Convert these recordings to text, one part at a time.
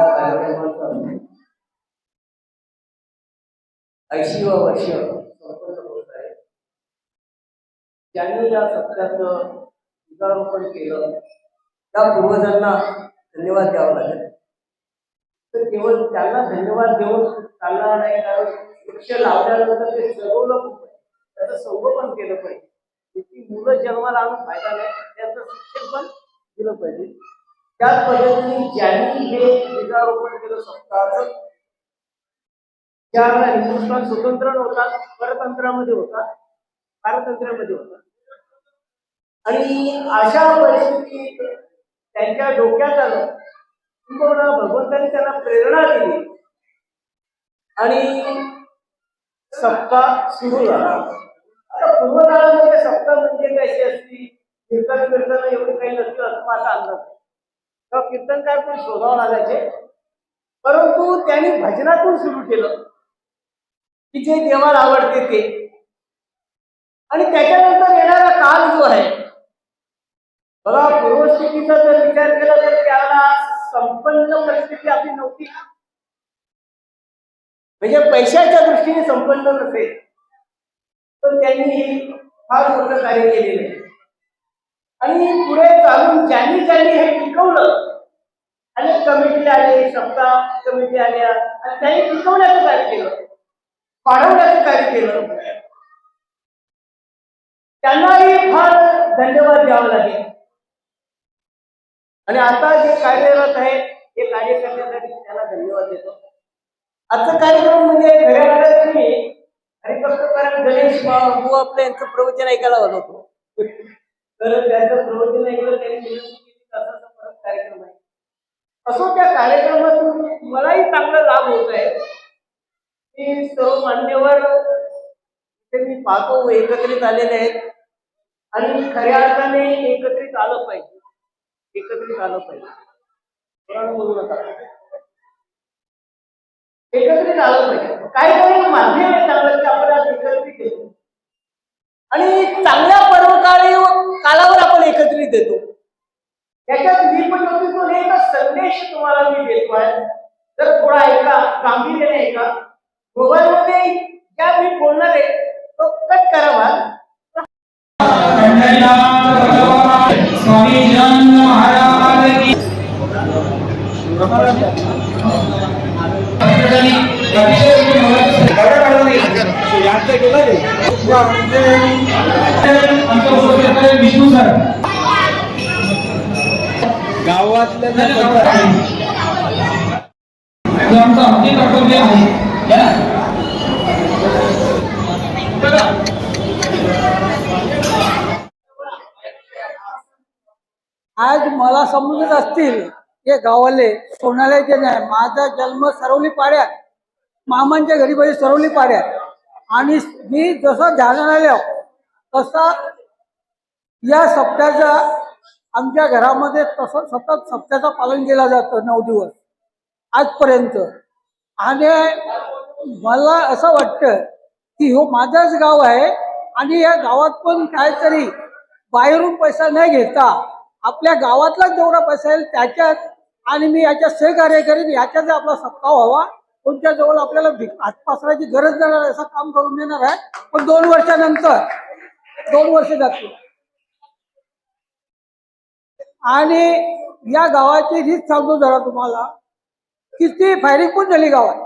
कार्यक्रमाचं 80वा वर्ष संपन्न होत आहे. ज्यांनी या सत्याचं वृक्षारोपण केलं त्या पूर्वजांना धन्यवाद द्यावा लागेल. तर केवळ त्यांना धन्यवाद देऊन चालणार नाही, कारण वृक्ष लावल्यानंतर ते जगवलं खूप आहे, त्याचं संगोपन केलं पाहिजे. ती मुलं जन्माला आणून फायदा नाही, त्याचं शिक्षण पण दिलं पाहिजे. त्याच पद्धतीने ज्यांनी हे वृक्षारोपण केलं सप्ताहाचं, ज्यावेळेला हिंदुस्थान स्वतंत्र नव्हता, परतंत्रामध्ये होता, पारतंत्र्यामध्ये होता, आणि अशा परिस्थितीत त्यांच्या डोक्यात आलं, भगवंतांनी त्यांना प्रेरणा दिली आणि सप्ताह सुरू झाला. आता पूर्वकाळामध्ये सप्ताह म्हणजे कशी असती, कीर्तन एवढं काही नसतं असं माझा अंदाज आहे. तेव्हा कीर्तनकार पण शोधावं लागायचे, परंतु त्यांनी भजनातून सुरू केलं की जे देवाला आवडते ते. आणि त्याच्यानंतर येणारा काळ जो आहे बघा, पूर्वस्थितीचा जर विचार केला तर त्याला संपन्न परिस्थिती आपली नव्हती, म्हणजे पैशाच्या दृष्टीने संपन्न नसेल, पण त्यांनी फार मोठं कार्य केलेलं आहे. आणि पुढे चालून ज्यांनी हे टिकवलं, अनेक कमिटी आले, सप्ताह कमिटी आल्या, आणि त्यांनी टिकवण्याचं कार्य केलं, वाढवण्याचं कार्य केलं. त्यांनाही फार धन्यवाद द्यावा लागेल. आणि आता जे कार्यरत आहे हे कार्य करण्यासाठी त्यांना धन्यवाद देतो. आजचा कार्यक्रम म्हणजे खऱ्या अर्थाने मी हरिभक्तकारण गणेश बाबू आपलं यांचं प्रवचन ऐकायला आलो होतो. तर त्यांचं प्रवचन ऐकलं, त्यांनी असा परत कार्यक्रम आहे. असो, त्या कार्यक्रमातून मलाही चांगला लाभ होत आहे की सर्व मान्यवर मी पाहतो एकत्रित आलेले आहेत, आणि खऱ्या अर्थाने एकत्रित आलं पाहिजे, एकत्रित आलं पाहिजे. बोलू नका, एकत्रित आलं पाहिजे. काही माध्यम आहे चांगलं की आपण आज एकत्रित येतो, आणि चांगल्या पर्वकाळी कालावर आपण एकत्रित येतो. त्याच्यात मी पण होतो, एक संदेश तुम्हाला मी देतो आहे, जर थोडा ऐका, गांभीर्याने ऐका. मोबाईल मध्ये ज्या मी बोलणार आहे तो कट करा. स्वामी जन महाराज की विष्णू सर गावातल्या आमचं अगदी कर्तव्य आहे. आज मला समजत असतील हे गावाले सोनाल्याचे नाही, माझा जन्म सरवली पाड्यात, मामांच्या घरी पाहिजे सरवली पाड्यात, आणि मी जसं जाणवल्या तसा या सप्त्याचा आमच्या घरामध्ये तसं सतत सप्त्याचं पालन केलं जातं 9 दिवस आजपर्यंत. आणि मला असं वाटतं की हो माझंच गाव आहे, आणि या गावात पण काहीतरी बाहेरून पैसा न घेता आपल्या गावातलाच जेवढा पैसा येईल त्याच्यात, आणि मी याच्यात सहकार्य करीन, याच्यात आपला सप्ताह व्हावा. कोणत्या जवळ आपल्याला हात पसरायची गरज नाही, असं काम करून देणार आहे. पण 2 वर्षानंतर 2 वर्ष जातील, आणि या गावाची रीत सांगतो जरा तुम्हाला. किती फायरिंग पण झाली गावात,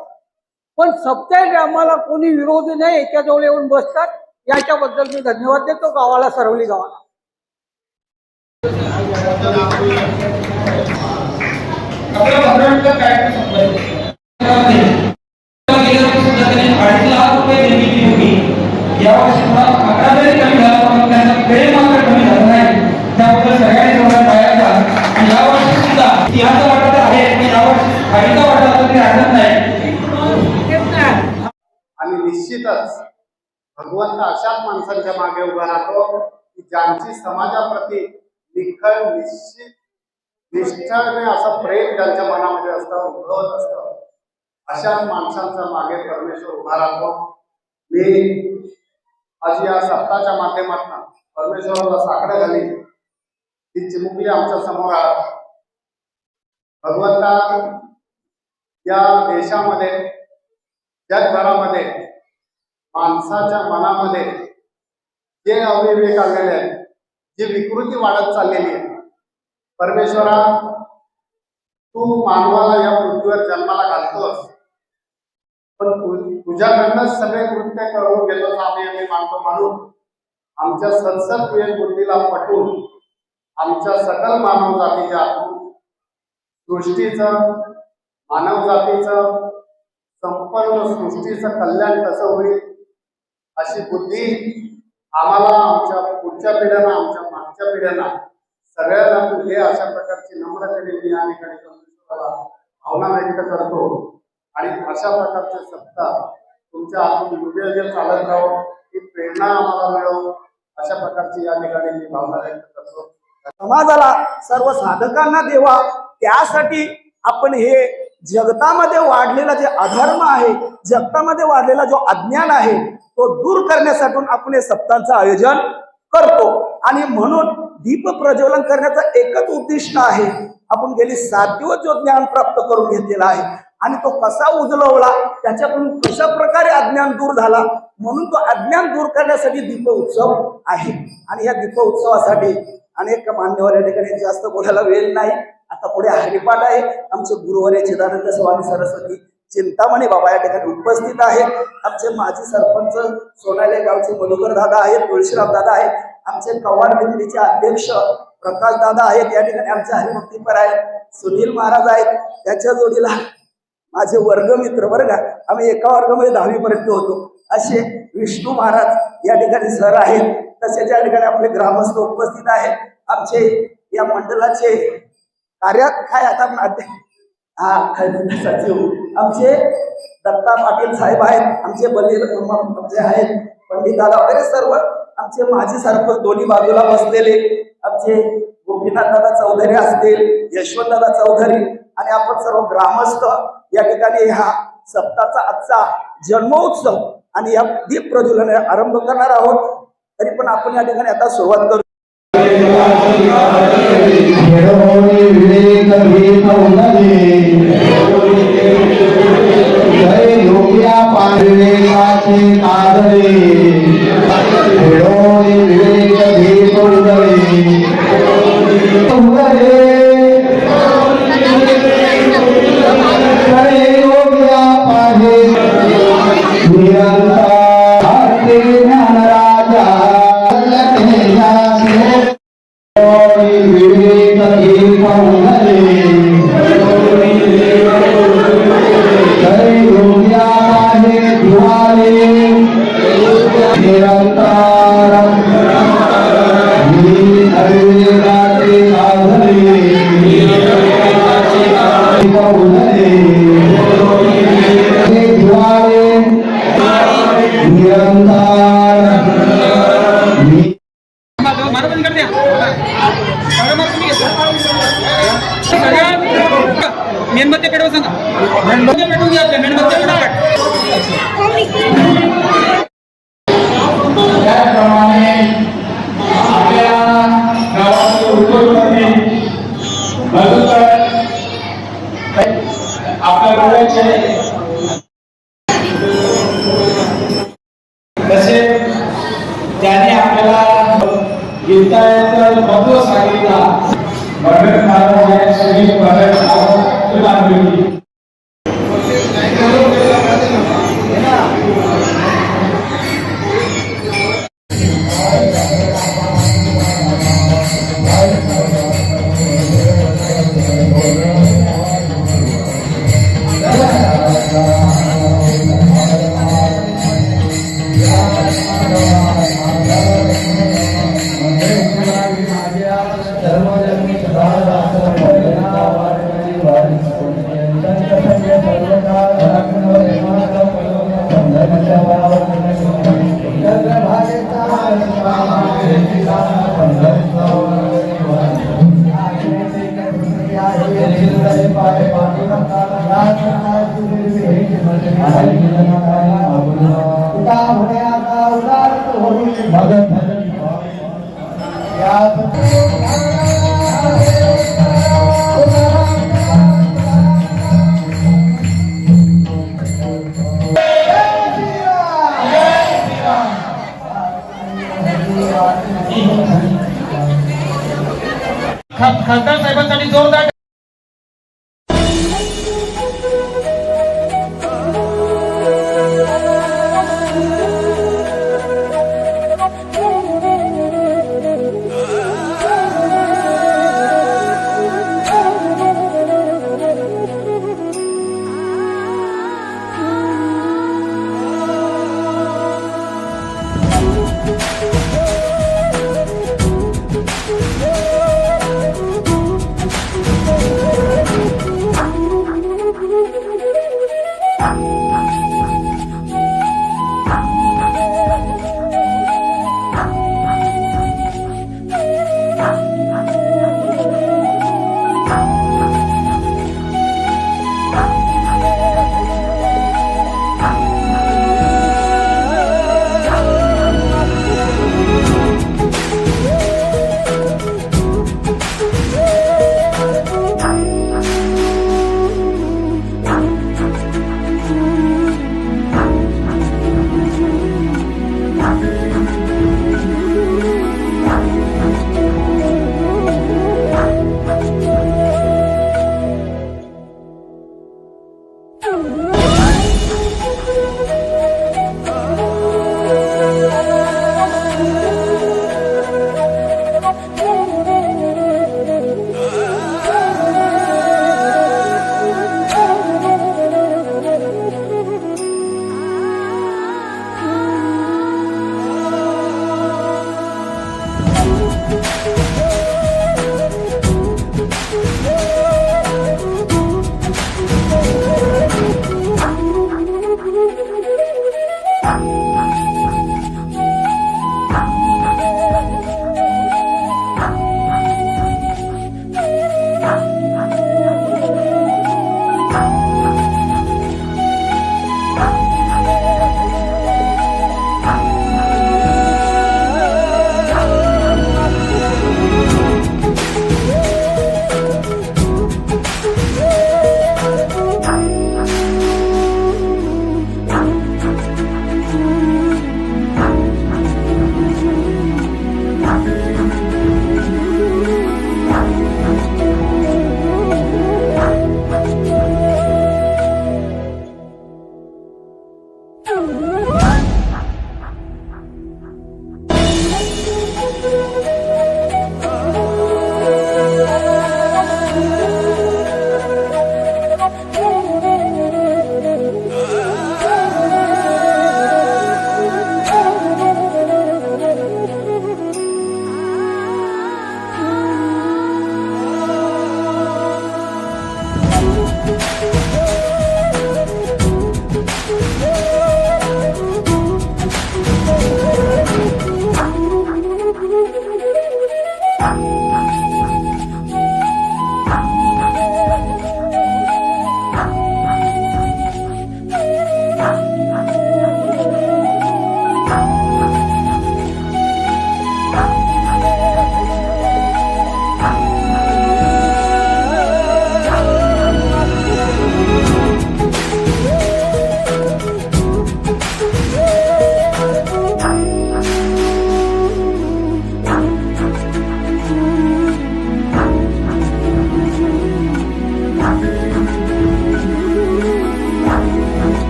पण सप्त्यात आम्हाला कोणी विरोधी नाही, याच्याजवळ येऊन बसतात. याच्याबद्दल मी धन्यवाद देतो गावाला, सरवली गावाला. आणि निश्चितच भगवंत अशाच माणसांच्या मागे उभा राहतो की ज्यांची समाजाप्रती निखळ निष्ठाने असं प्रेम ज्यांच्या मनामध्ये असतं, उद्भवत असतं, अशाच माणसांच्या मागे परमेश्वर उभा राहतो. मी आज या सप्ताहाच्या माध्यमातून परमेश्वराला साकडं घाली ही चिमुकली आमच्या समोर आहे. भगवंता या देशामध्ये जगभरामध्ये माणसाच्या मनामध्ये जे अविवेक आलेले आहेत, जी विकृती वाढत चाललेली आहे, परमेश्वरा तू मानवाला या पृथ्वीवर जन्माला घालतोस, पण तुझ्याकडनंच सगळे कृत्य करून घेतोस आम्ही मानतो. म्हणून आमच्या सतसत विवेक बुद्धीला पटवून आमच्या सकल मानव जातीच्या सृष्टीचं, मानव जातीचं, संपूर्ण सृष्टीचं कल्याण कसं होईल अशी बुद्धी आम्हाला, आमच्या पुढच्या पिढ्यांना, आमच्या मागच्या पिढ्यांना सगळ्यांना तू दे. अशा प्रकारची नम्रतेने मी या ठिकाणी भावना व्यक्त करतो आणि अशा प्रकारचे सत्ता तुमच्या हातून युगे चालत राहो, ही प्रेरणा आम्हाला मिळो, अशा प्रकारची या ठिकाणी मी भावना व्यक्त करतो. समाजाला सर्व साधकांना देवा, त्यासाठी आपण हे जगतामध्ये वाढलेला जे अधर्म आहे, जगतामध्ये वाढलेला जो अज्ञान आहे तो दूर करण्यासाठी आपण हे सप्ताहांचं आयोजन करतो. आणि म्हणून दीप प्रज्वलन करण्याचं एकच उद्दिष्ट आहे. आपण गेली 7 दिवस जो ज्ञान प्राप्त करून घेतलेला आहे आणि तो कसा उजलवला, त्याच्याकडून कशा प्रकारे अज्ञान दूर झाला, म्हणून तो अज्ञान दूर करण्यासाठी दीप उत्सव आहे. आणि या दीप उत्सवासाठी अनेक मान्यवर या ठिकाणी, जास्त बोलायला वेळ नाही. आता पुढे हरिपाठ आहे. आमचे गुरुवर्य चिदानंद स्वामी सरस्वती चिंतामणी बाबा या ठिकाणी उपस्थित आहेत. आमचे माजी सरपंच सोनाले गावचे मधुकर दादा आहेत, तुळशीराम दादा आहेत, आमचे कव्वाड दिंडीचे अध्यक्ष प्रकाश दादा आहेत, या ठिकाणी आमचे हरिभक्तीपर आहेत, सुनील महाराज आहेत, त्याच्या जोडीला माझे वर्गमित्र, बरं का, आम्ही एका वर्गामध्ये 10वी पर्यंत होतो, असे विष्णू महाराज या ठिकाणी सर आहेत. तसेच या ठिकाणी आपले ग्रामस्थ उपस्थित आहेत. आमचे या मंडळाचे कार्यात काय आता सचिव आमचे दत्ता पाटील साहेब आहेत, आमचे आमचे आहेत पंडित दादा वगैरे सर्व आमचे माजी सरपंच दोन्ही बाजूला बसलेले, आमचे गोपीनाथ दादा चौधरी असतील, यशवंत दादा चौधरी आणि आपण सर्व ग्रामस्थ या ठिकाणी ह्या सप्ताहाचा आजचा जन्मोत्सव आणि या दीप प्रज्वलन आरंभ करणार आहोत. तरी पण आपण या ठिकाणी आता सुरुवात करू. मेणबत्ती पेटवा सांगा. मेणबत्ती पेटवून घ्या. मेणबत्ती पेटवा. त्याप्रमाणे आपल्या गावाचे उद्योगपती मधुकर आपल्या डोळ्याचे तसे त्याने आपल्याला गीताचं महत्व सांगितला. भगत महाराज या श्री भगत महाराज खासदार साहेबांसाठी जोरदार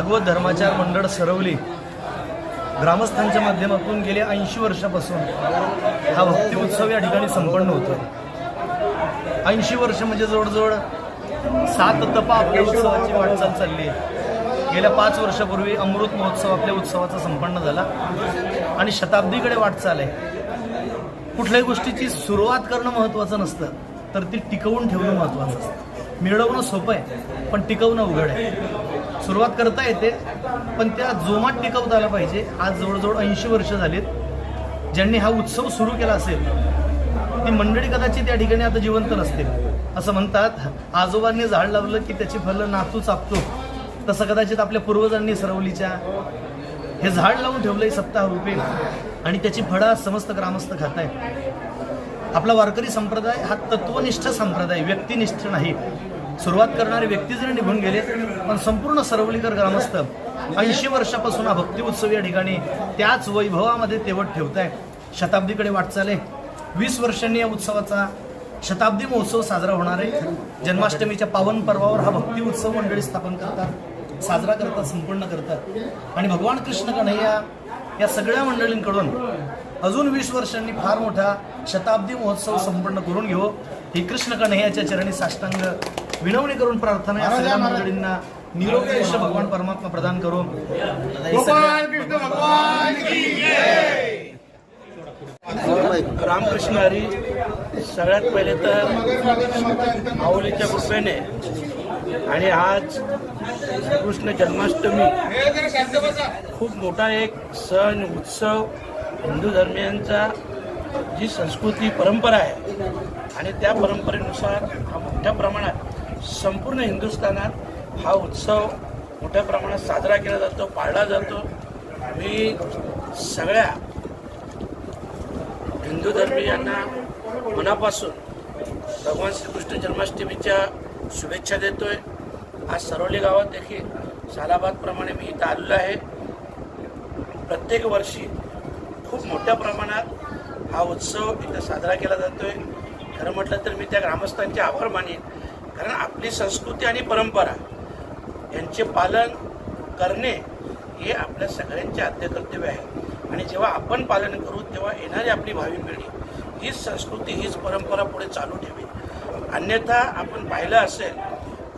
भागवत धर्माचार मंडळ सरवली ग्रामस्थांच्या माध्यमातून गेल्या 80 वर्षापासून हा भक्ती उत्सव या ठिकाणी संपन्न होतो. 80 वर्ष म्हणजे जवळजवळ 7 तपा आपल्या उत्सवाची वाटचाल चालली आहे. गेल्या 5 वर्षापूर्वी अमृत महोत्सव आपल्या उत्सवाचा संपन्न झाला आणि शताब्दीकडे वाटचाल आहे. कुठल्याही गोष्टीची सुरुवात करणं महत्त्वाचं नसतं, तर ती टिकवून ठेवणं महत्त्वाचं असतं. मिळवणं सोपं आहे, पण टिकवणं उघड आहे. सुरुवात करता येते, पण त्या जोमात टिकवता आला पाहिजे. आज जवळजवळ 80 वर्ष झालीत. ज्यांनी हा उत्सव सुरू केला असेल ती मंडळी कदाचित या ठिकाणी आता जिवंत नसतील. असं म्हणतात, आजोबांनी झाड लावलं की त्याची फलं नातू चापतो, तसं कदाचित आपल्या पूर्वजांनी सरवलीच्या हे झाड लावून ठेवलंय सप्ताह रूपे आणि त्याची फळं समस्त ग्रामस्थ खात आहेत. आपला वारकरी संप्रदाय हा तत्वनिष्ठ संप्रदाय, व्यक्तिनिष्ठ नाही. सुरुवात करणारे व्यक्ती जरी निघून गेले, पण संपूर्ण सरवलीकर ग्रामस्थ 80 वर्षापासून हा भक्ती उत्सव या ठिकाणी त्याच वैभवामध्ये तेवत ठेवत आहे. शताब्दीकडे वाटचाल आहे. 20 वर्षांनी या उत्सवाचा शताब्दी महोत्सव साजरा होणार आहे. जन्माष्टमीच्या पावन पर्वावर हा भक्ती उत्सव मंडळी स्थापन करतात, साजरा करतात, संपन्न करतात. आणि भगवान कृष्ण कन्हैया या सगळ्या मंडळींकडून अजून 20 वर्षांनी फार मोठा शताब्दी महोत्सव संपन्न करून घेऊ ही कृष्ण कन्हैयाच्या चरणी साष्टांग विनवणी करून प्रार्थना या सगळ्या मंडळींना निरोगी आयुष्य भगवान परमात्मा प्रदान करू. रामकृष्ण हरी. सगळ्यात पहिले तर माऊलीच्या कृपेने आणि आज कृष्ण जन्माष्टमी खूप मोठा एक सण उत्सव हिंदू धर्मियांचा जी संस्कृती परंपरा आहे आणि त्या परंपरेनुसार हा मोठ्या प्रमाणात संपूर्ण हिंदुस्थानात हा उत्सव मोठ्या प्रमाणात साजरा केला जातो, पाळला जातो. मी सगळ्या हिंदू धर्मीयांना मनापासून भगवान श्रीकृष्ण जन्माष्टमीच्या शुभेच्छा देतोय. आज सरवली गावात देखील सालाबादप्रमाणे मी इथं आलेलो आहे. प्रत्येक वर्षी खूप मोठ्या प्रमाणात हा उत्सव इथं साजरा केला जातोय. खरं म्हटलं तर मी त्या ग्रामस्थांचे आभार मानेन, कारण आपली संस्कृती आणि परंपरा यांचे पालन करणे हे आपल्या सगळ्यांचे आद्य कर्तव्य आहे. आणि जेव्हा आपण पालन करू तेव्हा येणारी आपली भावी पिढी हीच संस्कृती हीच परंपरा पुढे चालू ठेवी. अन्यथा आपण पाहिलं असेल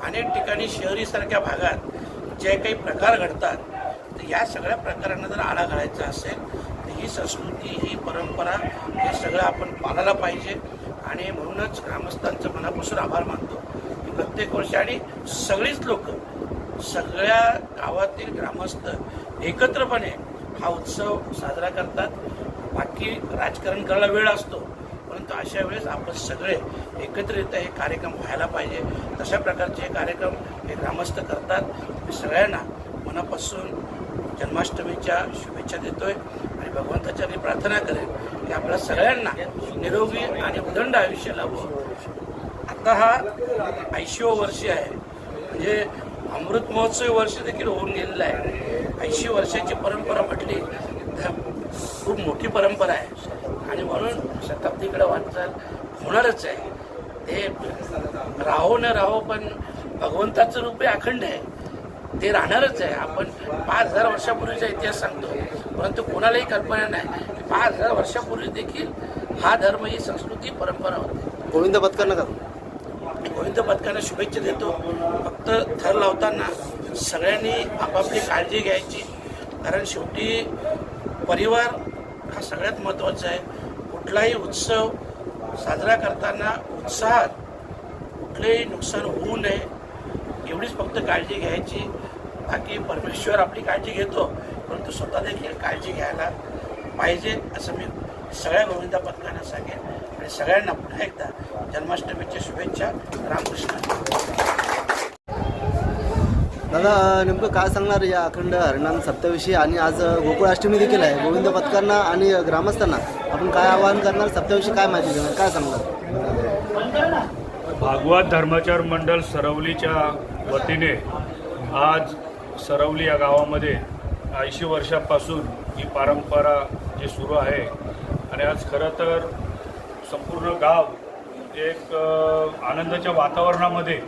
अनेक ठिकाणी शहरीसारख्या भागात जे काही प्रकार घडतात, तर या सगळ्या प्रकारांना जर आळा घालायचा असेल तर ही संस्कृती ही परंपरा हे सगळं आपण पाळायला पाहिजे. आणि म्हणूनच ग्रामस्थांचं मनापासून आभार मानतो की प्रत्येक वर्षी आणि सगळीच लोक सगळ्या गावातील ग्रामस्थ एकत्रपणे हा उत्सव साजरा करतात. बाकी राजकारण करायला वेळ असतो, परंतु अशा वेळेस आपण सगळे एकत्रित हे कार्यक्रम व्हायला पाहिजे. तशा प्रकारचे हे कार्यक्रम हे ग्रामस्थ करतात. मी सगळ्यांना मनापासून जन्माष्टमीच्या शुभेच्छा देतोय आणि भगवंताच्या प्रार्थना करेन की आपल्या सगळ्यांना निरोगी आणि उदंड आयुष्य लाभो. आता हा 80वं वर्ष आहे, म्हणजे अमृत महोत्सवी वर्ष देखील होऊन गेलेलं आहे. 80 वर्षाची परंपरा म्हटली तर खूप मोठी परंपरा आहे आणि म्हणून शताब्दीकडे वाटचाल होणारच आहे. ते राहो न राहो, पण भगवंताचं रूप हे अखंड आहे, ते राहणारच आहे. आपण 5000 वर्षापूर्वीचा इतिहास सांगतो, परंतु कोणालाही कल्पना नाही की 5000 वर्षापूर्वी देखील हा धर्म ही संस्कृती परंपरा होती. गोविंद पथकांना का गोविंद पथकांना शुभेच्छा देतो. फक्त थर लावताना सगळ्यांनी आपापली काळजी घ्यायची, कारण शेवटी परिवार हा सगळ्यात महत्त्वाचा आहे. कुठलाही उत्सव साजरा करताना उत्साहात कुठलेही नुकसान होऊ नये एवढीच फक्त काळजी घ्यायची. बाकी परमेश्वर आपली काळजी घेतो, परंतु स्वतः देखील काळजी घ्यायला पाहिजे असं मी सगळ्या गोविंदा पथकांना सांगेन. आणि सगळ्यांना पुन्हा एकदा जन्माष्टमीच्या शुभेच्छा. रामकृष्ण. दादा, नेमकं काय सांगणार या अखंड हरिनाम सप्ताविषयी? आणि आज गोकुळाष्टमी देखील आहे. गोविंद पथकांना आणि ग्रामस्थांना आपण काय आवाहन करणार? सप्ताविषयी काय माहिती देणार, काय सांगणार? भागवत धर्माचार मंडळ सरवलीच्या वतीने आज सरवली या गावामध्ये 80 वर्षापासून ही परंपरा जी सुरू आहे आणि आज खरं तर संपूर्ण गाव एक आनंदाच्या वातावरणामध्ये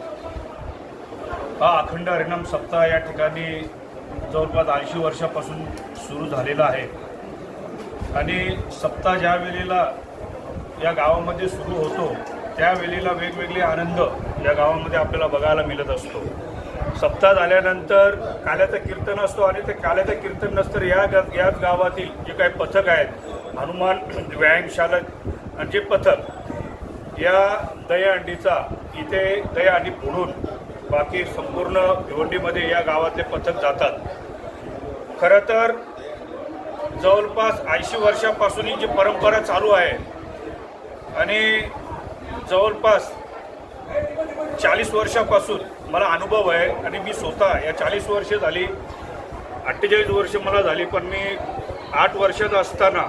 हा अखंड हरिनाम सप्ताह या ठिकाणी जवळपास 80 वर्षापासून सुरू झालेला आहे आणि सप्ताह ज्या वेळेला या गावामध्ये सुरू होतो त्यावेळेला वेगवेगळे आनंद या गावामध्ये आपल्याला बघायला मिळत असतो. सप्ताह झाल्यानंतर काल्याचं कीर्तन असतो आणि ते काल्याचं कीर्तन नंतर याच गावातील जे काही पथक आहेत हनुमान व्यायामशाला आणि जे पथक या दहीहंडीचा इथे दहीहंडी फोडून बाकी संपूर्ण भिवंडीमध्ये या गावातले पथक जातात. खरं तर जवळपास 80 वर्षापासून ही जी परंपरा चालू आहे आणि जवळपास 40 वर्षापासून मला अनुभव आहे आणि मी स्वतः या 40 वर्ष झाली 48 वर्ष मला झाली, पण मी 8 वर्षाचा असताना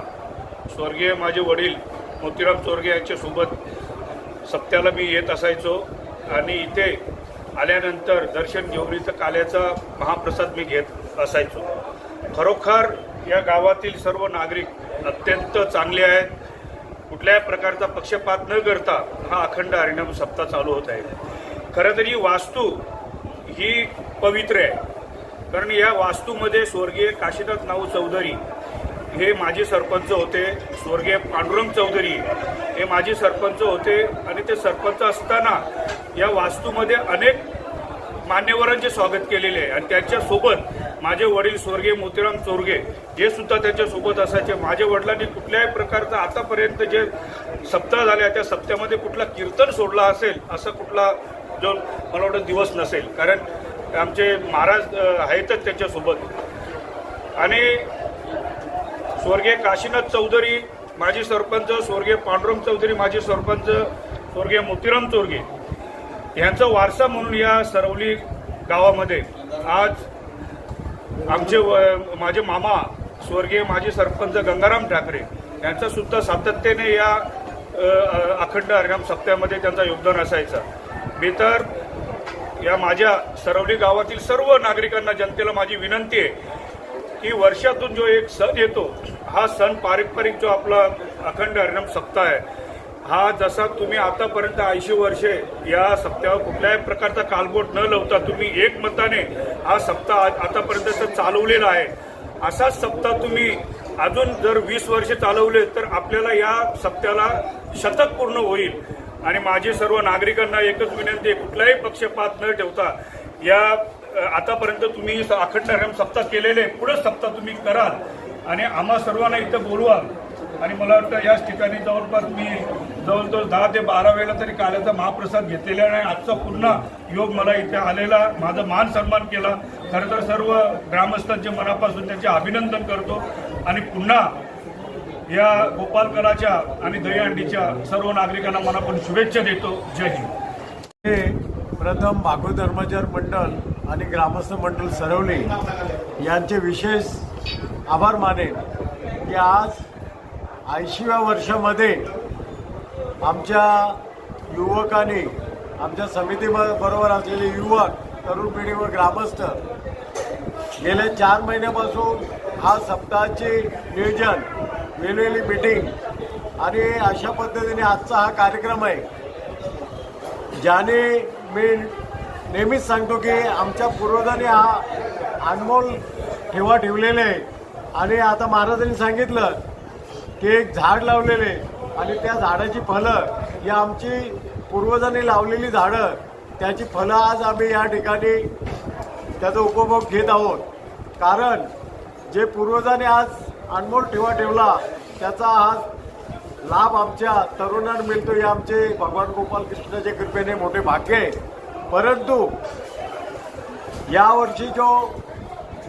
स्वर्गीय माझे वडील मोतीराम चोरगे यांच्यासोबत सप्त्याला मी येत असायचो आणि इथे आल्यानंतर दर्शन घेऊन इथं काल्याचा महाप्रसाद मी घेत असायचो. खरोखर या गावातील सर्व नागरिक अत्यंत चांगले आहेत. कुठल्याही प्रकारचा पक्षपात न करता हा अखंड हरिनाम सप्ताह चालू होत आहे. खरं तर ही वास्तू ही पवित्र आहे, कारण या वास्तूमध्ये स्वर्गीय काशीनाथ नाऊ चौधरी हे माजी सरपंच होते, स्वर्गीय पांडुरंग चौधरी हे माजी सरपंच होते आणि ते सरपंच असताना या वास्तूमध्ये अनेक मान्यवरांचे स्वागत केलेले आहे आणि त्यांच्यासोबत माझे वडील स्वर्गीय मोतीराम चोरगे हे सुद्धा त्यांच्यासोबत असायचे. माझ्या वडिलांनी कुठल्याही प्रकारचा आतापर्यंत जे सप्ताह झाल्या त्या सप्त्यामध्ये कुठला कीर्तन सोडला असेल असा कुठला जो मला वाटतं दिवस नसेल, कारण आमचे महाराज आहेतच त्यांच्यासोबत. आणि स्वर्गीय काशीनाथ चौधरी माजी सरपंच, स्वर्गीय पांडुरंग चौधरी माजी सरपंच, स्वर्गीय मोतीराम चोरगे यांचा वारसा म्हणून या सरवली गावामध्ये आज आमचे माझे मामा स्वर्गीय माजी सरपंच गंगाराम ठाकरे यांचा सुद्धा सातत्याने या अखंड हरिनाम सप्त्यामध्ये त्यांचा योगदान असायचं. मी तर या माझ्या सरवली गावातील सर्व नागरिकांना जनतेला माझी विनंती आहे की वर्षातून जो एक सण येतो हा सण पारंपरिक जो आपला अखंड हरिनाम सप्ताह आहे हा जसा तुम्ही आतापर्यंत 80 वर्षे या सप्त्यावर कुठल्याही प्रकारचा कालबोट न लावता तुम्ही एकमताने हा सप्ताह आतापर्यंत चालवलेला आहे, असाच सप्ताह तुम्ही अजून जर 20 वर्षे चालवले तर आपल्याला या सप्त्याला शतक पूर्ण होईल. आणि माझे सर्व नागरिकांना एकच विनंती आहे, कुठलाही पक्षपात न ठेवता या आतापर्यंत तुम्ही अखंड हरिनाम सप्ताह केलेले पुढे सप्ताह तुम्ही कराल आणि आम्हा सर्वांना इथं बोलवाल. आणि मला वाटतं याच ठिकाणी जवळपास मी जवळजवळ 10 ते 12 वेळा तरी काल्याचा महाप्रसाद घेतलेला आहे. आजचा पुन्हा योग मला इथे आलेला माझा मान सन्मान केला. खरं तर सर्व ग्रामस्थांचे मनापासून त्यांचे अभिनंदन करतो आणि पुन्हा या गोपालकराच्या आणि दहीहंडीच्या सर्व नागरिकांना मनापासून शुभेच्छा देतो. जय हिंद. प्रथम भागवत धर्माचार मंडळ आणि ग्रामस्थ मंडळ सरवली यांचे विशेष आभार मानेन की आज 80व्या वर्षामध्ये आमच्या युवकांनी आमच्या समितीबरोबर असलेले युवक तरुण पिढी व ग्रामस्थ गेल्या 4 महिन्यापासून हा सप्ताहाचे नियोजन वेगवेगळी मीटिंग आणि अशा पद्धतीने आजचा हा कार्यक्रम आहे, ज्याने मी नेहमीच सांगतो की आमच्या पूर्वजांनी हा अनमोल ठेवा ठेवलेले आहे. आणि आता महाराजांनी सांगितलं की एक झाड लावलेले आणि त्या झाडाची फलं ही आमची पूर्वजांनी लावलेली झाडं, त्याची फलं आज आम्ही या ठिकाणी त्याचा उपभोग घेत आहोत. कारण जे पूर्वजांनी आज अनमोल ठेवा ठेवला त्याचा आज लाभ आमच्या तरुणांना मिळतो, हे आमचे भगवान गोपाल कृष्णाच्या कृपेने मोठे भाग्य आहे. परंतु यावर्षी जो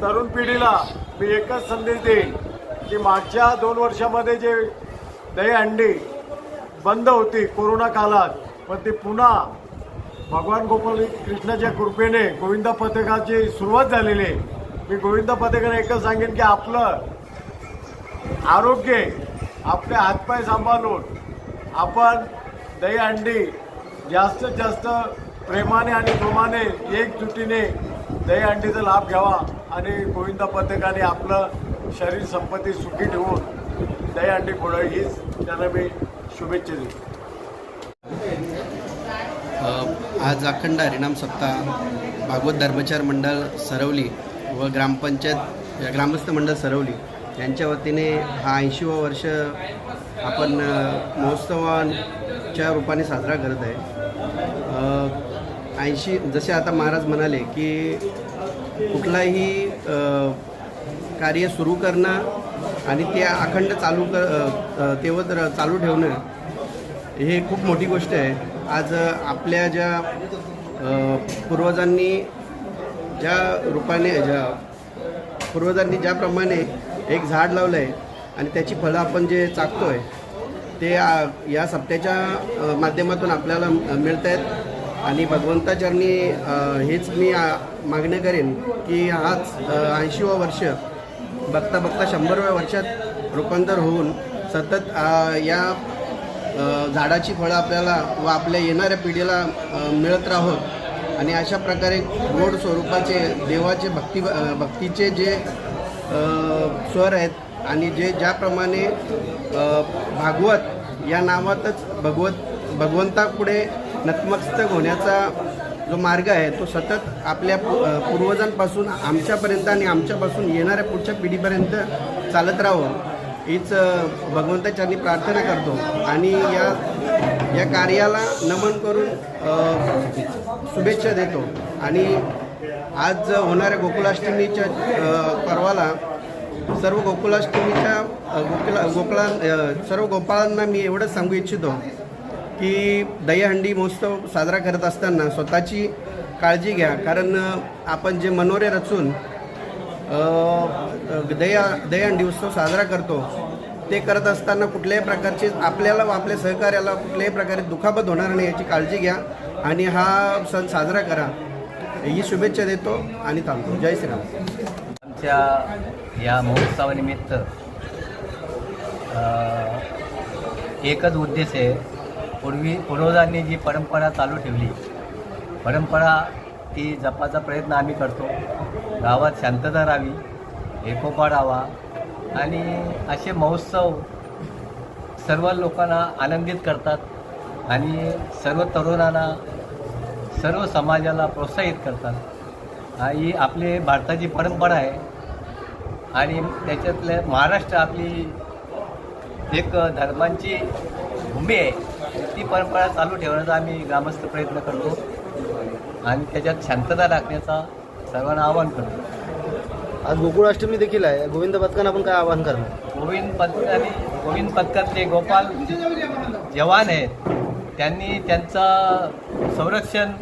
तरुण पिढीला मी एकच संदेश देईन की मागच्या 2 वर्षामध्ये जे दहीहंडी बंद होती कोरोना काळात, पण ते पुन्हा भगवान गोपाल कृष्णाच्या कृपेने गोविंदा पथकाची सुरुवात झालेली आहे. मी गोविंदा पथकाने एकच सांगेन की आपलं आरोग्य, आपले हातपाय सांभाळून आपण दहीहंडी जास्तीत जास्त प्रेमाने आणि जोमाने एकजुटीने दहीहंडीचा लाभ घ्यावा आणि गोविंदा पथकाने आपलं शरीर संपत्ती सुखी ठेवून दहीहंडी फोडावी हीच त्यांना मी शुभेच्छा देतो. आज अखंड हरिनाम सप्ताह भागवत धर्मचार मंडळ सरवली व ग्रामपंचायत ग्रामस्थ मंडळ सरवली यांच्या वतीने हा 80वा वर्ष आपण महोत्सवाच्या रूपाने साजरा करत आहे. 80 जसे आता महाराज म्हणाले की कुठलाही कार्य सुरू करणं आणि ते अखंड तेवढं चालू ठेवणं हे खूप मोठी गोष्ट आहे. आज आपल्या ज्या पूर्वजांनी ज्याप्रमाणे एक झाड लावलं आहे आणि त्याची फळं आपण जे चाकतो आहे ते या सप्त्याच्या माध्यमातून आपल्याला मिळत आहेत आणि भगवंताचरणी हेच मी मागणी करेन की हाच 80वा वर्ष बघता 100व्या वर्षात रूपांतर होऊन सतत या झाडाची फळं आपल्याला व आपल्या येणाऱ्या पिढीला मिळत राहोत आणि अशा प्रकारे गोड स्वरूपाचे देवाचे भक्तीचे जे स्वर आहेत आणि ज्याप्रमाणे भागवत या नावातच भगवंतापुढे नतमस्तक होण्याचा जो मार्ग आहे तो सतत आपल्या पूर्वजांपासून आमच्यापर्यंत आणि आमच्यापासून येणाऱ्या पुढच्या पिढीपर्यंत चालत राहावं हीच भगवंताचरणी प्रार्थना करतो आणि या कार्याला नमन करून शुभेच्छा देतो. आणि आज होणाऱ्या गोकुळाष्टमीच्या पर्वाला सर्व सर्व गोपाळांना मी एवढंच सांगू इच्छितो की दहीहंडी महोत्सव साजरा करत असताना स्वतःची काळजी घ्या. कारण आपण जे मनोरे रचून दहीहंडी उत्सव साजरा करतो ते करत असताना कुठल्याही प्रकारचे आपल्याला व आपल्या सहकार्याला कुठल्याही प्रकारे दुखापत होणार नाही याची काळजी घ्या आणि हा सण साजरा करा ही शुभेच्छा देतो आणि थांबतो. जय श्रीराम. आमच्या या महोत्सवानिमित्त एकच उद्देश आहे. पूर्वजांनी जी परंपरा चालू ठेवली परंपरा ती जपायचा प्रयत्न आम्ही करतो. गावात शांतता राहावी, एकोपा राहावा आणि असे महोत्सव सर्व लोकांना आनंदित करतात आणि सर्व तरुणांना सर्व समाजाला प्रोत्साहित करतात. ही आपली भारताची परंपरा आहे आणि त्याच्यातले महाराष्ट्र आपली एक धर्मांची भूमी आहे. ती परंपरा चालू ठेवण्याचा आम्ही ग्रामस्थ प्रयत्न करतो आणि त्याच्यात शांतता राखण्याचा सर्वांना आवाहन करतो. आज गोकुळाष्टमी देखील आहे. गोविंद पथकांना आपण काय आवाहन करणार? गोविंद पथकातले गोपाल जवान आहेत त्यांनी त्यांचा संरक्षण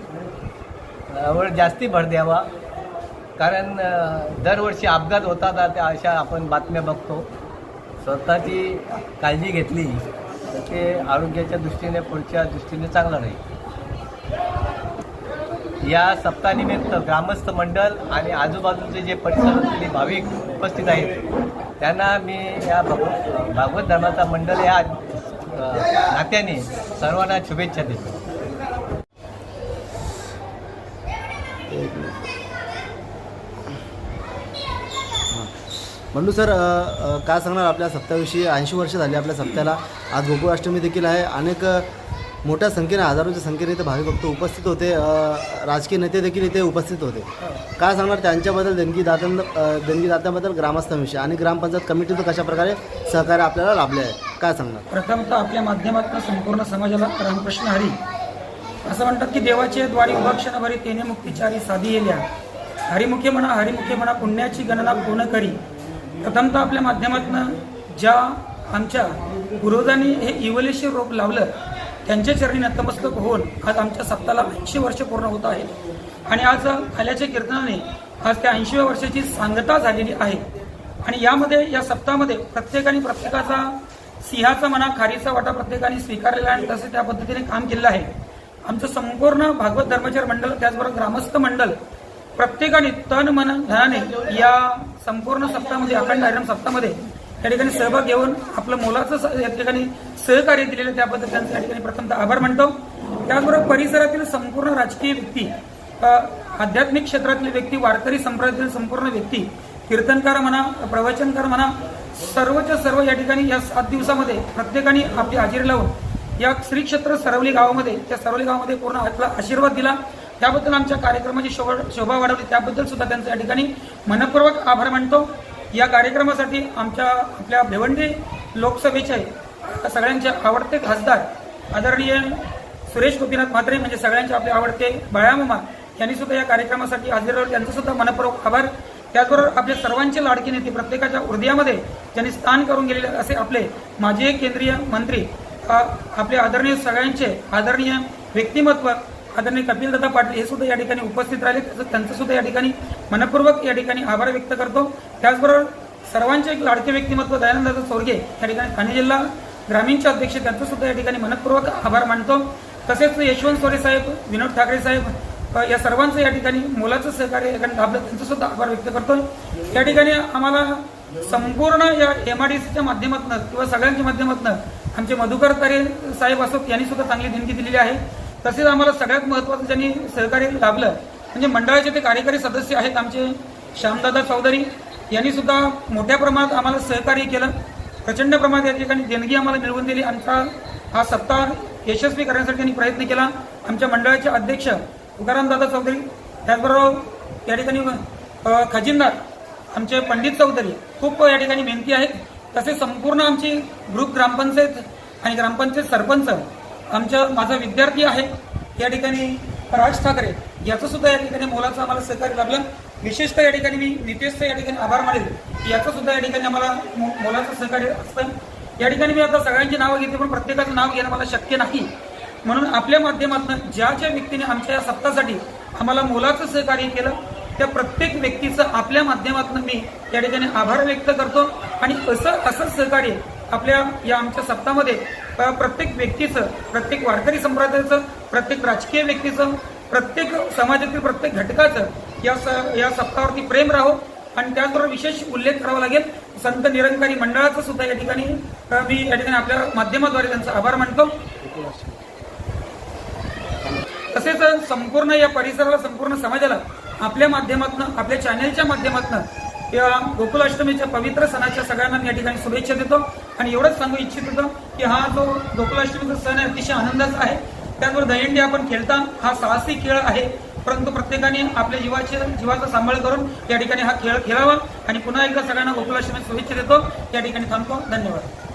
वर जास्ती भर द्यावा. कारण दरवर्षी अपघात होतात त्या अशा आपण बातम्या बघतो. स्वतःची काळजी घेतली तर ते आरोग्याच्या दृष्टीने पुढच्या दृष्टीने चांगलं राहील. या सप्ताहानिमित्त ग्रामस्थ मंडळ आणि आजूबाजूचे जे परिसरातले भाविक उपस्थित आहेत त्यांना मी या भागवत धर्माचा मंडळ या नात्याने सर्वांना शुभेच्छा देतो. बंडू सर, काय सांगणार आपल्या सप्त्याविषयी? 80 वर्ष झाली आपल्या सप्त्याला. आज गोकुळाष्टमी देखील आहे. अनेक मोठ्या संख्येने हजारोच्या संख्येने इथे भाविक भक्त उपस्थित होते. राजकीय नेते देखील इथे उपस्थित होते. काय सांगणार त्यांच्याबद्दल, देणगीदात्याबद्दल, ग्रामस्थांविषयी आणि ग्रामपंचायत कमिटीचं कशाप्रकारे सहकार्य आपल्याला लाभले आहे? काय सांगणार? प्रथमतः आपल्या माध्यमातून संपूर्ण समाजाला रामकृष्ण हरी असं म्हणतात की देवाचे द्वारी उभा क्षणभरी तेने मुक्तिचारी साधी येल्या हरिमुखे म्हणा पुण्याची गणना कोण करी. प्रथमतः आपल्या माध्यमातून ज्या आमच्या पूर्वजांनी हे इव्होल्युशन रोप लावलं त्यांच्या चरणी नतमस्तक होऊन आज आमच्या सप्ताहाला 80 वर्ष पूर्ण होत आहे आणि आज आल्याच्या कीर्तनाने आज त्या 80व्या वर्षाची सांगता झालेली आहे. आणि यामध्ये या सप्ताहामध्ये प्रत्येकाचा सिंहाचा म्हणा खारीचा वाटा प्रत्येकाने स्वीकारलेला आणि तसे त्या पद्धतीने काम केलेलं आहे. आमचं संपूर्ण भागवत धर्माचार मंडळ त्याचबरोबर ग्रामस्थ मंडळ प्रत्येकाने तन मन धनाने या संपूर्ण सप्ताहामध्ये अखंड हरिनाम सप्ताहामध्ये त्या ठिकाणी सहभाग घेऊन आपलं मोलाचं या ठिकाणी सहकार्य दिलेलं त्याबद्दल त्यांचं या ठिकाणी प्रथमतः आभार मानतो. त्याचबरोबर परिसरातील संपूर्ण राजकीय व्यक्ती, आध्यात्मिक क्षेत्रातले व्यक्ती, वारकरी संप्रदायातील संपूर्ण व्यक्ती, कीर्तनकार म्हणा, प्रवचनकार म्हणा, सर्वच्या सर्व या ठिकाणी या 7 दिवसामध्ये प्रत्येकाने आपली हजेरी लावून या श्री क्षेत्र सरवली गावामध्ये पूर्ण आपला आशीर्वाद दिला. त्याबद्दल आमच्या कार्यक्रमाची शोभा वाढवली त्याबद्दल सुद्धा त्यांचं या ठिकाणी मनपूर्वक आभार मानतो. या कार्यक्रमासाठी आपल्या भिवंडी लोकसभेचे सगळ्यांचे आवडते खासदार आदरणीय सुरेश गोपीनाथ म्हात्रे म्हणजे सगळ्यांचे आपले आवडते बाळामामा यांनी सुद्धा या कार्यक्रमासाठी हजेरी लावली, त्यांचं सुद्धा मनपूर्वक आभार. त्याचबरोबर आपल्या सर्वांचे लाडके नेते प्रत्येकाच्या हृदयामध्ये त्यांनी स्थान करून गेलेले असे आपले माजी केंद्रीय मंत्री आपले आदरणीय सगळ्यांचे आदरणीय व्यक्तिमत्व आदरणीय कपिलदादा पाटील हे सुद्धा या ठिकाणी उपस्थित राहिले, त्यांचं सुद्धा या ठिकाणी मनपूर्वक या ठिकाणी आभार व्यक्त करतो. त्याचबरोबर सर्वांचे एक लाडके व्यक्तिमत्व दयानंददादा चौरगे या ठिकाणी ठाणे जिल्हा ग्रामीणचे अध्यक्ष त्यांचं सुद्धा या ठिकाणी मनपूर्वक आभार मानतो. तसेच यशवंत सोरे साहेब, विनोद ठाकरे साहेब या सर्वांचं या ठिकाणी मोलाचं सहकार्य या ठिकाणी लाभलं, त्यांचं सुद्धा आभार व्यक्त करतो. या ठिकाणी आम्हाला संपूर्ण या MIDCच्या माध्यमातून किंवा सगळ्यांच्या माध्यमातून आमचे मधुकर तारे साहेब असोत यांनी सुद्धा चांगली देणगी दिलेली आहे. तसेच आम्हाला सगळ्यात महत्त्वाचं ज्यांनी सहकार्य लाभलं म्हणजे मंडळाचे ते कार्यकारी सदस्य आहेत आमचे श्यामदादा चौधरी यांनी सुद्धा मोठ्या प्रमाणात आम्हाला सहकार्य केलं, प्रचंड प्रमाणात या ठिकाणी देणगी आम्हाला मिळवून दिली. आमचा हा सप्ताह यशस्वी करण्यासाठी त्यांनी प्रयत्न केला. आमच्या मंडळाचे अध्यक्ष तुकारामदादा चौधरी, त्याचबरोबर या ठिकाणी खजिनदार आमचे पंडित चौधरी खूप या ठिकाणी मेहनती आहेत. तसेच संपूर्ण आमची ग्रुप ग्रामपंचायत आणि ग्रामपंचायत सरपंच माझा विद्यार्थी आहे या ठिकाणी राज ठाकरे याचं सुद्धा या ठिकाणी मोलाचं आम्हाला सहकार्य लाभलं. विशेषतः या ठिकाणी मी नितेशचं या ठिकाणी आभार मानेल, याचं सुद्धा या ठिकाणी आम्हाला मोलाचं सहकार्य असतं. या ठिकाणी मी आता सगळ्यांची नावं घेते पण प्रत्येकाचं नाव घेणं मला शक्य नाही, म्हणून आपल्या माध्यमातून ज्या व्यक्तीने आमच्या या सप्ताहासाठी आम्हाला मोलाचं सहकार्य केलं त्या प्रत्येक व्यक्तीचं आपल्या माध्यमातून मी या ठिकाणी आभार व्यक्त करतो. आणि असं सहकार्य आपल्या या आमच्या सप्ताहामध्ये प्रत्येक व्यक्तीचं, प्रत्येक वारकरी संप्रदायाचं, प्रत्येक राजकीय व्यक्तीचं, प्रत्येक समाजातील प्रत्येक घटकाचं या सप्ताहावरती प्रेम राहो. आणि त्याचबरोबर विशेष उल्लेख करावा लागेल संत निरंकारी मंडळाचं सुद्धा या ठिकाणी मी या ठिकाणी आपल्या माध्यमाद्वारे त्यांचा आभार मानतो. तसेच संपूर्ण या परिसराला, संपूर्ण समाजाला आपल्या माध्यमातून, आपल्या चॅनेलच्या माध्यमातून या गोकुलाष्टमीच्या पवित्र सणाच्या सगळ्यांना मी या ठिकाणी शुभेच्छा देतो. आणि एवढंच सांगू इच्छित होतो की हा जो गोकुलाष्टमीचा सण आहे अतिशय आनंदाचा आहे. त्याचबरोबर दहीहंडी आपण खेळता हा साहसी खेळ आहे, परंतु प्रत्येकाने आपल्या जीवाचा सांभाळ करून या ठिकाणी हा खेळ खेळावा. आणि पुन्हा एकदा सगळ्यांना गोकुलाष्टमी शुभेच्छा देतो. या ठिकाणी थांबतो. धन्यवाद.